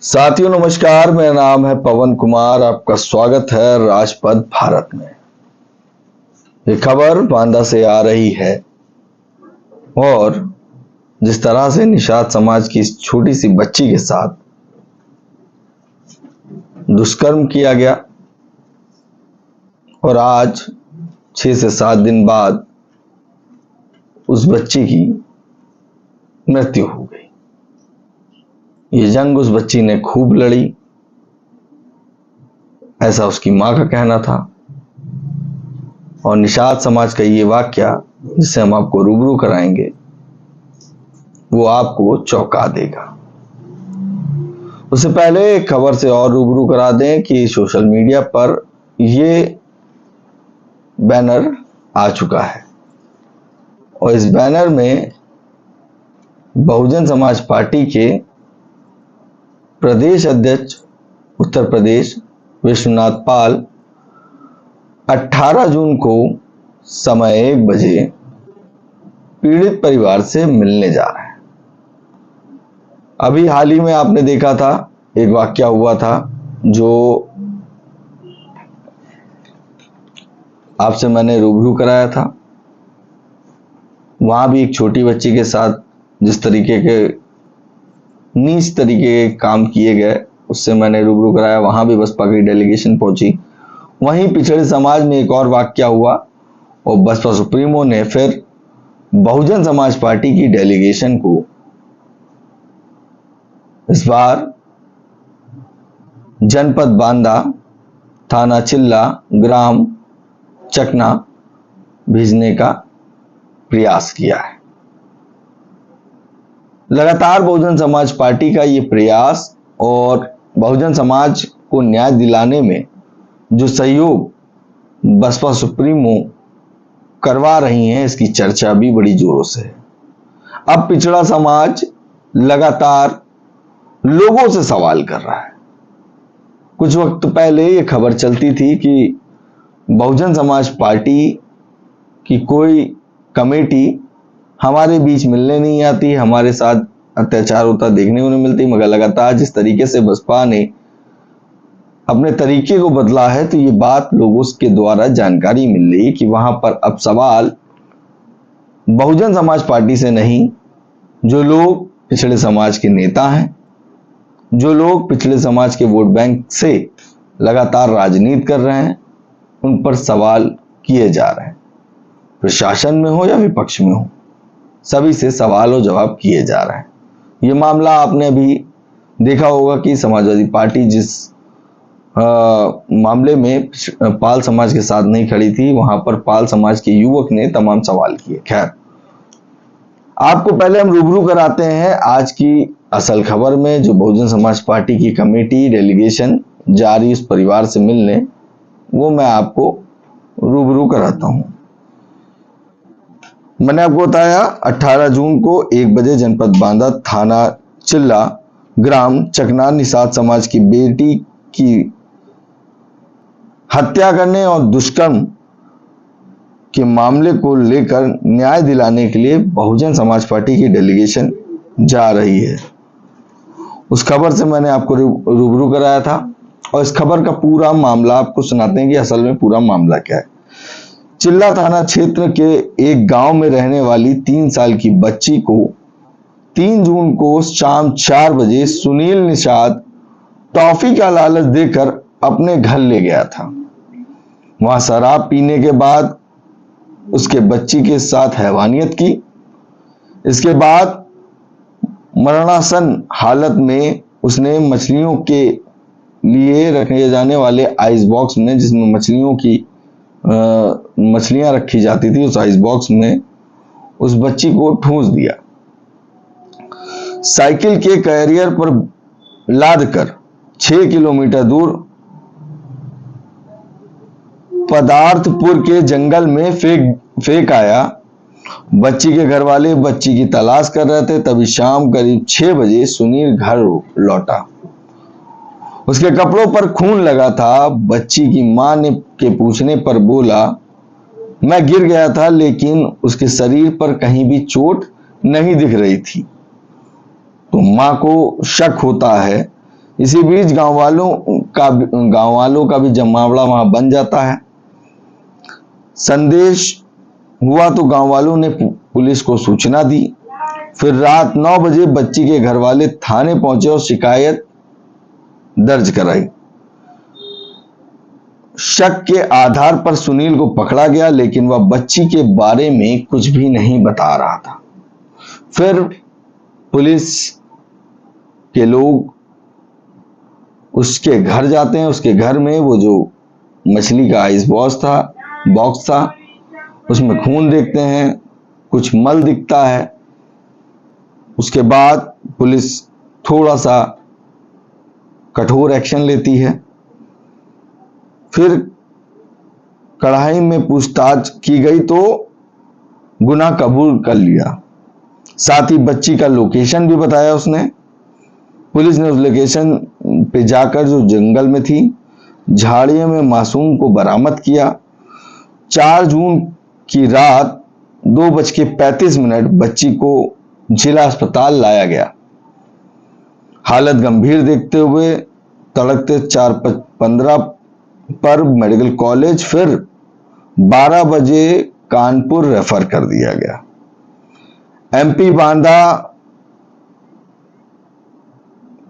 साथियों नमस्कार, मेरा नाम है पवन कुमार। आपका स्वागत है राजपथ भारत में। ये खबर बांदा से आ रही है और जिस तरह से निषाद समाज की इस छोटी सी बच्ची के साथ दुष्कर्म किया गया और आज 6 से 7 दिन बाद उस बच्ची की मृत्यु हो गई। ये जंग उस बच्ची ने खूब लड़ी, ऐसा उसकी मां का कहना था। और निषाद समाज का ये वाक्या जिसे हम आपको रूबरू कराएंगे वो आपको चौंका देगा। उससे पहले एक खबर से और रूबरू करा दें कि सोशल मीडिया पर ये बैनर आ चुका है और इस बैनर में बहुजन समाज पार्टी के प्रदेश अध्यक्ष उत्तर प्रदेश विश्वनाथ पाल 18 जून को समय 1 बजे पीड़ित परिवार से मिलने जा रहे हैं। अभी हाल ही में आपने देखा था, एक वाकया हुआ था जो आपसे मैंने रूबरू कराया था। वहां भी एक छोटी बच्ची के साथ जिस तरीके के नीच तरीके के काम किए गए उससे मैंने रूबरू कराया। वहां भी बसपा की डेलीगेशन पहुंची। वहीं पिछड़े समाज में एक और वाकया हुआ और बसपा सुप्रीमो ने फिर बहुजन समाज पार्टी की डेलीगेशन को इस बार जनपद बांदा, थाना चिल्ला, ग्राम चकना भेजने का प्रयास किया है। लगातार बहुजन समाज पार्टी का ये प्रयास और बहुजन समाज को न्याय दिलाने में जो सहयोग बसपा सुप्रीमो करवा रही हैं, इसकी चर्चा भी बड़ी जोरों से है। अब पिछड़ा समाज लगातार लोगों से सवाल कर रहा है। कुछ वक्त पहले ये खबर चलती थी कि बहुजन समाज पार्टी की कोई कमेटी हमारे बीच मिलने नहीं आती, हमारे साथ अत्याचार होता देखने को नहीं मिलती। मगर लगातार जिस तरीके से बसपा ने अपने तरीके को बदला है तो ये बात लोगों के द्वारा जानकारी मिल रही है कि वहां पर अब सवाल बहुजन समाज पार्टी से नहीं, जो लोग पिछड़े समाज के नेता हैं, जो लोग पिछड़े समाज के वोट बैंक से लगातार राजनीति कर रहे हैं, उन पर सवाल किए जा रहे हैं। प्रशासन में हो या विपक्ष में हो, सभी से सवाल और जवाब किए जा रहे हैं। ये मामला आपने अभी देखा होगा कि समाजवादी पार्टी जिस मामले में पाल समाज के साथ नहीं खड़ी थी, वहां पर पाल समाज के युवक ने तमाम सवाल किए। खैर, आपको पहले हम रूबरू कराते हैं आज की असल खबर में। जो बहुजन समाज पार्टी की कमेटी डेलीगेशन जा रही उस परिवार से मिलने, वो मैं आपको रूबरू कराता हूं। मैंने आपको बताया 18 जून को 1 बजे जनपद बांदा, थाना चिल्ला, ग्राम चकना निषाद समाज की बेटी की हत्या करने और दुष्कर्म के मामले को लेकर न्याय दिलाने के लिए बहुजन समाज पार्टी की डेलीगेशन जा रही है। उस खबर से मैंने आपको रूबरू कराया था और इस खबर का पूरा मामला आपको सुनाते हैं कि असल में पूरा मामला क्या है। चिल्ला थाना क्षेत्र के एक गांव में रहने वाली 3 साल की बच्ची को 3 जून को शाम 4 बजे सुनील निषाद टॉफी का लालच देकर अपने घर ले गया था। वहां शराब पीने के बाद उसके बच्ची के साथ हैवानियत की। इसके बाद मरणासन हालत में उसने मछलियों के लिए रखे जाने वाले आइस बॉक्स में, जिसमें मछलियां रखी जाती थी, उस आइस बॉक्स में उस बच्ची को ठूंस दिया। साइकिल के कैरियर पर लादकर 6 किलोमीटर दूर पदार्थपुर के जंगल में फेंक आया। बच्ची के घर वाले बच्ची की तलाश कर रहे थे। तभी शाम करीब 6 बजे सुनील घर लौटा। उसके कपड़ों पर खून लगा था। बच्ची की मां ने के पूछने पर बोला, मैं गिर गया था, लेकिन उसके शरीर पर कहीं भी चोट नहीं दिख रही थी। तो मां को शक होता है इसी बीच गांव वालों का भी जमावड़ा वहां बन जाता है। संदेश हुआ तो गांव वालों ने पुलिस को सूचना दी। फिर रात 9 बजे बच्ची के घर वाले थाने पहुंचे और शिकायत दर्ज कराई। शक के आधार पर सुनील को पकड़ा गया, लेकिन वह बच्ची के बारे में कुछ भी नहीं बता रहा था। फिर पुलिस के लोग उसके घर जाते हैं। उसके घर में वो जो मछली का आइस बॉक्स था, उसमें खून देखते हैं, कुछ मल दिखता है। उसके बाद पुलिस थोड़ा सा कठोर एक्शन लेती है। फिर कढ़ाई में पूछताछ की गई तो गुनाह कबूल कर लिया। साथ ही बच्ची का लोकेशन भी बताया उसने। पुलिस ने उस लोकेशन पे जाकर, जो जंगल में थी, झाड़ियों में मासूम को बरामद किया। 4 जून की रात 2:35 बच्ची को जिला अस्पताल लाया गया। हालत गंभीर देखते हुए तड़कते 4:15 पर मेडिकल कॉलेज, फिर 12 बजे कानपुर रेफर कर दिया गया। एमपी बांदा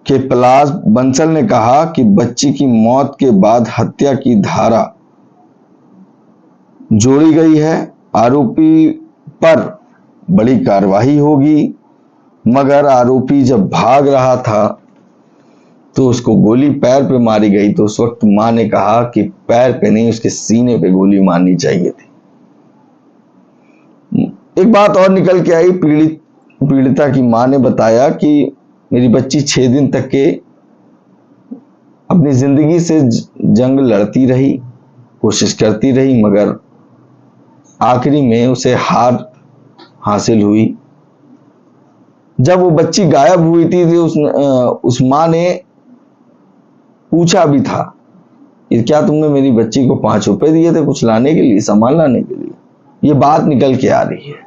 के पलाश बंसल ने कहा कि बच्ची की मौत के बाद हत्या की धारा जोड़ी गई है। आरोपी पर बड़ी कार्रवाई होगी, मगर आरोपी जब भाग रहा था तो उसको गोली पैर पे मारी गई। तो उस वक्त मां ने कहा कि पैर पे नहीं, उसके सीने पे गोली मारनी चाहिए थी। एक बात और निकल के आई। पीड़िता की मां ने बताया कि मेरी बच्ची 6 दिन तक के अपनी जिंदगी से जंग लड़ती रही, कोशिश करती रही, मगर आखिरी में उसे हार हासिल हुई। जब वो बच्ची गायब हुई थी तो उस मां ने पूछा भी था कि क्या तुमने मेरी बच्ची को 5 रुपए दिए थे कुछ लाने के लिए, सामान लाने के लिए? ये बात निकल के आ रही है।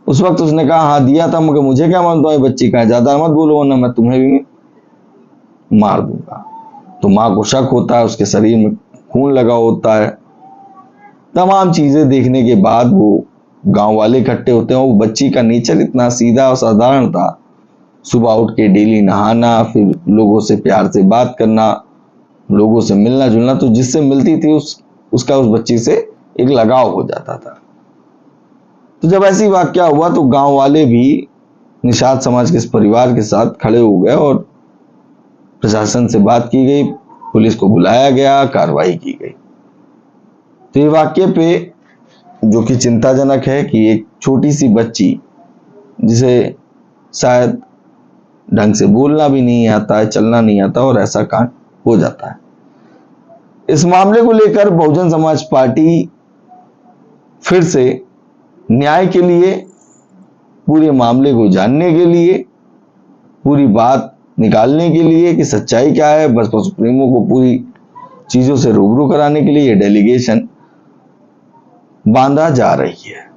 उस वक्त उसने कहा हाँ दिया था, मगर मुझे क्या मालूम तुम्हारी बच्ची का है, ज्यादा मत बोलो वरना मैं तुम्हें भी मार दूंगा। तो मां को शक होता है, उसके शरीर में खून लगा होता है। तमाम चीजें देखने के बाद वो गांव वाले इकट्ठे होते हैं। वो बच्ची का नेचर इतना सीधा और साधारण था। सुबह उठ के डेली नहाना, फिर लोगों से प्यार से बात करना, लोगों से मिलना जुलना, तो जिससे मिलती थी उसका उस बच्ची से एक लगाव हो जाता था। तो जब ऐसी वाकया हुआ तो गांव वाले भी निषाद समाज के इस परिवार के साथ खड़े हो गए और प्रशासन से बात की गई, पुलिस को बुलाया गया, कार्रवाई की गई। तो ये वाक्य पे जो कि चिंताजनक है कि एक छोटी सी बच्ची जिसे शायद ढंग से बोलना भी नहीं आता है, चलना नहीं आता, और ऐसा कांड हो जाता है। इस मामले को लेकर बहुजन समाज पार्टी फिर से न्याय के लिए, पूरे मामले को जानने के लिए, पूरी बात निकालने के लिए कि सच्चाई क्या है, बसपा सुप्रीमो को पूरी चीजों से रूबरू कराने के लिए ये डेलीगेशन बांदा जा रही है।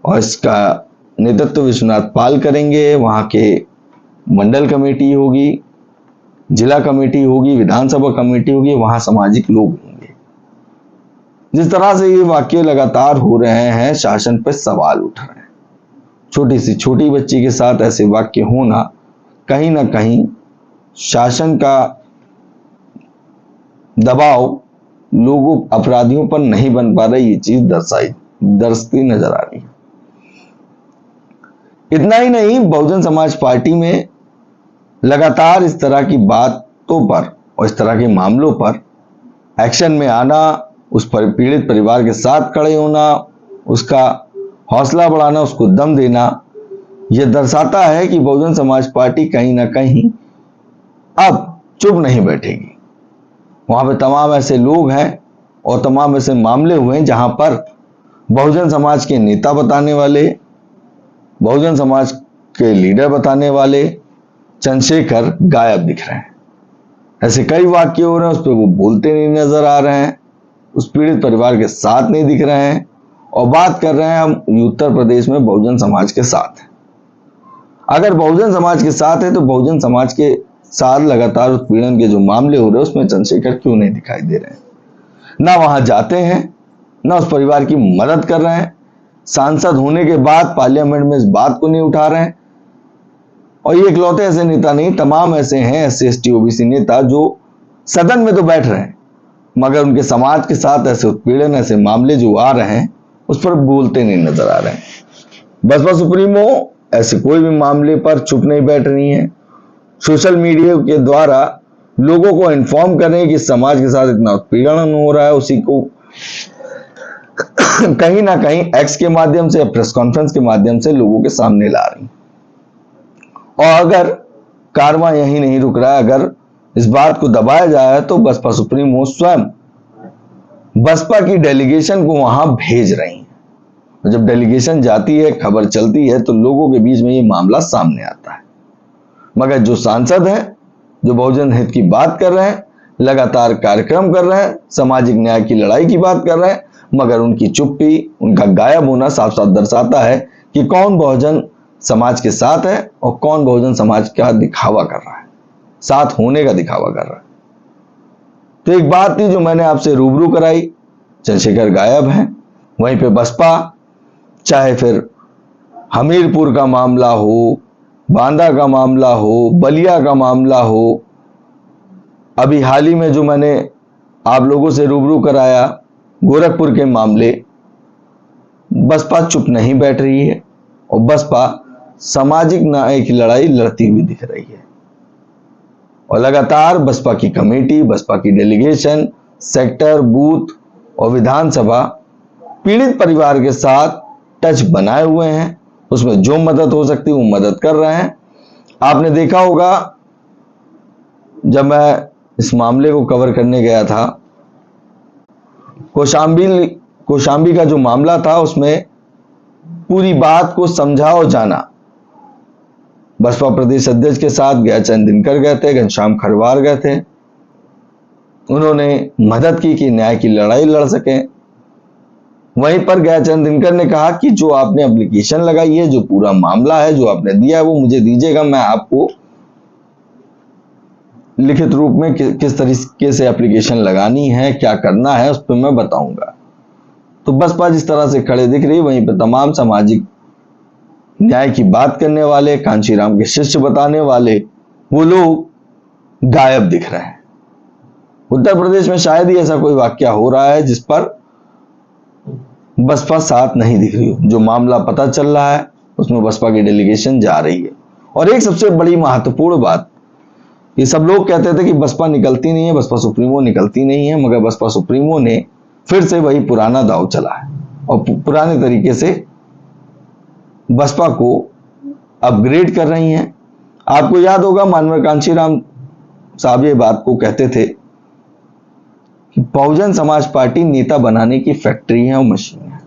और इसका नेतृत्व विश्वनाथ पाल करेंगे। वहां के मंडल कमेटी होगी, जिला कमेटी होगी, विधानसभा कमेटी होगी, वहां सामाजिक लोग होंगे। जिस तरह से ये वाकये लगातार हो रहे हैं, शासन पर सवाल उठ रहे हैं। छोटी सी छोटी बच्ची के साथ ऐसे वाक्य होना कहीं ना कहीं शासन का दबाव लोगों अपराधियों पर नहीं बन पा रही, ये चीज दर्शती नजर आ रही है। इतना ही नहीं, बहुजन समाज पार्टी में लगातार इस तरह की बातों पर और इस तरह के मामलों पर एक्शन में आना, उस पर पीड़ित परिवार के साथ खड़े होना, उसका हौसला बढ़ाना, उसको दम देना, यह दर्शाता है कि बहुजन समाज पार्टी कहीं ना कहीं अब चुप नहीं बैठेगी। वहां पे तमाम ऐसे लोग हैं और तमाम ऐसे मामले हुए हैं जहां पर बहुजन समाज के नेता बताने वाले, बहुजन समाज के लीडर बताने वाले चंद्रशेखर गायब दिख रहे हैं। ऐसे कई वाक्य हो रहे हैं, उस पर वो बोलते नहीं नजर आ रहे हैं, उस पीड़ित परिवार के साथ नहीं दिख रहे हैं, और बात कर रहे हैं हम उत्तर प्रदेश में बहुजन समाज के साथ हैं। अगर बहुजन समाज के साथ है तो बहुजन समाज के साथ लगातार उत्पीड़न के जो मामले हो रहे हैं उसमें चंद्रशेखर क्यों नहीं दिखाई दे रहे हैं? ना वहां जाते हैं, ना उस परिवार की मदद कर रहे हैं, सांसद होने के बाद पार्लियामेंट में इस बात को नहीं उठा रहे हैं। और ये इकलौते ऐसे नेता नहीं, तमाम ऐसे हैं SC ST OBC नेता जो सदन में तो बैठ रहे हैं मगर उनके समाज के साथ ऐसे उत्पीड़न, ऐसे मामले जो आ रहे हैं उस पर बोलते नहीं नजर आ रहे हैं। बसपा सुप्रीमो ऐसे कोई भी मामले पर चुप नहीं बैठ रही है, सोशल मीडिया के द्वारा लोगों को इन्फॉर्म कर रहे हैं कि समाज के साथ इतना उत्पीड़न हो रहा है, उसी को कहीं ना कहीं एक्स के माध्यम से या प्रेस कॉन्फ्रेंस के माध्यम से लोगों के सामने ला रही। और अगर कारवां यही नहीं रुक रहा है, अगर इस बात को दबाया जाए तो बसपा सुप्रीमो स्वयं बसपा की डेलीगेशन को वहां भेज रही है। जब डेलीगेशन जाती है, खबर चलती है तो लोगों के बीच में ये मामला सामने आता है। मगर जो सांसद हैं, जो बहुजन हित की बात कर रहे हैं, लगातार कार्यक्रम कर रहे हैं, सामाजिक न्याय की लड़ाई की बात कर रहे हैं, मगर उनकी चुप्पी, उनका गायब होना साफ साफ दर्शाता है कि कौन बहुजन समाज के साथ है और कौन बहुजन समाज का दिखावा कर रहा है, साथ होने का दिखावा कर रहा है। तो एक बात थी जो मैंने आपसे रूबरू कराई, चंद्रशेखर गायब हैं। वहीं पे बसपा, चाहे फिर हमीरपुर का मामला हो, बांदा का मामला हो, बलिया का मामला हो, अभी हाल ही में जो मैंने आप लोगों से रूबरू कराया गोरखपुर के मामले, बसपा चुप नहीं बैठ रही है और बसपा सामाजिक न्याय की लड़ाई लड़ती हुई दिख रही है। और लगातार बसपा की कमेटी, बसपा की डेलीगेशन सेक्टर, बूथ और विधानसभा पीड़ित परिवार के साथ टच बनाए हुए हैं। उसमें जो मदद हो सकती है वो मदद कर रहे हैं। आपने देखा होगा जब मैं इस मामले को कवर करने गया था, कौशाम्बी का जो मामला था उसमें पूरी बात को समझा और जाना। बसपा प्रदेश अध्यक्ष के साथ ज्ञाचंद दिनकर गए थे, घनश्याम खरवार गए थे, उन्होंने मदद की कि न्याय की लड़ाई लड़ सके। वहीं पर ज्ञाचंद दिनकर ने कहा कि जो आपने एप्लीकेशन लगाई है, जो पूरा मामला है, जो आपने दिया है वो मुझे दीजिएगा, मैं आपको लिखित रूप में किस तरीके से एप्लीकेशन लगानी है, क्या करना है, उस पर मैं बताऊंगा। तो बसपा जिस तरह से खड़े दिख रही है, वहीं पर तमाम सामाजिक न्याय की बात करने वाले, कांशीराम के शिष्य बताने वाले, वो लोग गायब दिख रहे हैं। उत्तर प्रदेश में शायद ही ऐसा कोई वाकया हो रहा है जिस पर बसपा साथ नहीं दिख रही हो। जो मामला पता चल रहा है उसमें बसपा की डेलीगेशन जा रही है। और एक सबसे बड़ी महत्वपूर्ण बात, ये सब लोग कहते थे कि बसपा निकलती नहीं है, बसपा सुप्रीमो निकलती नहीं है, मगर बसपा सुप्रीमो ने फिर से वही पुराना दांव चला है और पुराने तरीके से बसपा को अपग्रेड कर रही हैं। आपको याद होगा माननीय कांशीराम साहब ये बात को कहते थे कि बहुजन समाज पार्टी नेता बनाने की फैक्ट्री है और मशीन है।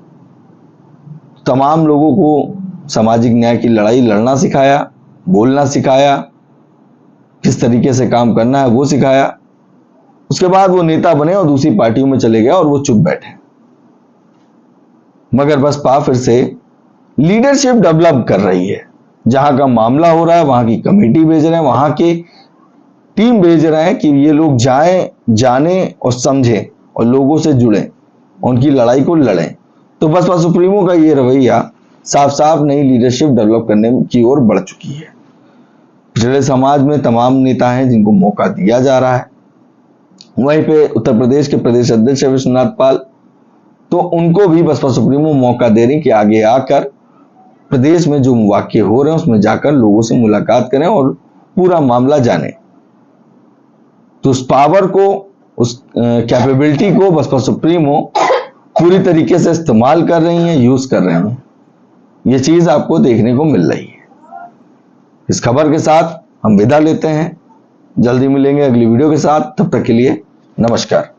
तमाम लोगों को सामाजिक न्याय की लड़ाई लड़ना सिखाया, बोलना सिखाया, किस तरीके से काम करना है वो सिखाया। उसके बाद वो नेता बने और दूसरी पार्टियों में चले गए और वो चुप बैठे। मगर बसपा फिर से लीडरशिप डेवलप कर रही है। जहां का मामला हो रहा है वहां की कमेटी भेज रहे हैं, वहां की टीम भेज रहे हैं कि ये लोग जाएं, जाने और समझें और लोगों से जुड़ें, उनकी लड़ाई को लड़ें। तो बसपा सुप्रीमो का ये रवैया साफ साफ नई लीडरशिप डेवलप करने की ओर बढ़ चुकी है। पिछड़े समाज में तमाम नेता हैं जिनको मौका दिया जा रहा है। वहीं पे उत्तर प्रदेश के प्रदेश अध्यक्ष विश्वनाथ पाल, तो उनको भी बसपा सुप्रीमो मौका दे रही कि आगे आकर प्रदेश में जो वाकये हो रहे हैं उसमें जाकर लोगों से मुलाकात करें और पूरा मामला जाने। तो उस पावर को, उस कैपेबिलिटी को बसपा सुप्रीमो पूरी तरीके से इस्तेमाल कर रही हैं, यूज कर रहे हैं। ये चीज आपको देखने को मिल रही है। इस खबर के साथ हम विदा लेते हैं, जल्दी मिलेंगे अगली वीडियो के साथ। तब तक के लिए नमस्कार।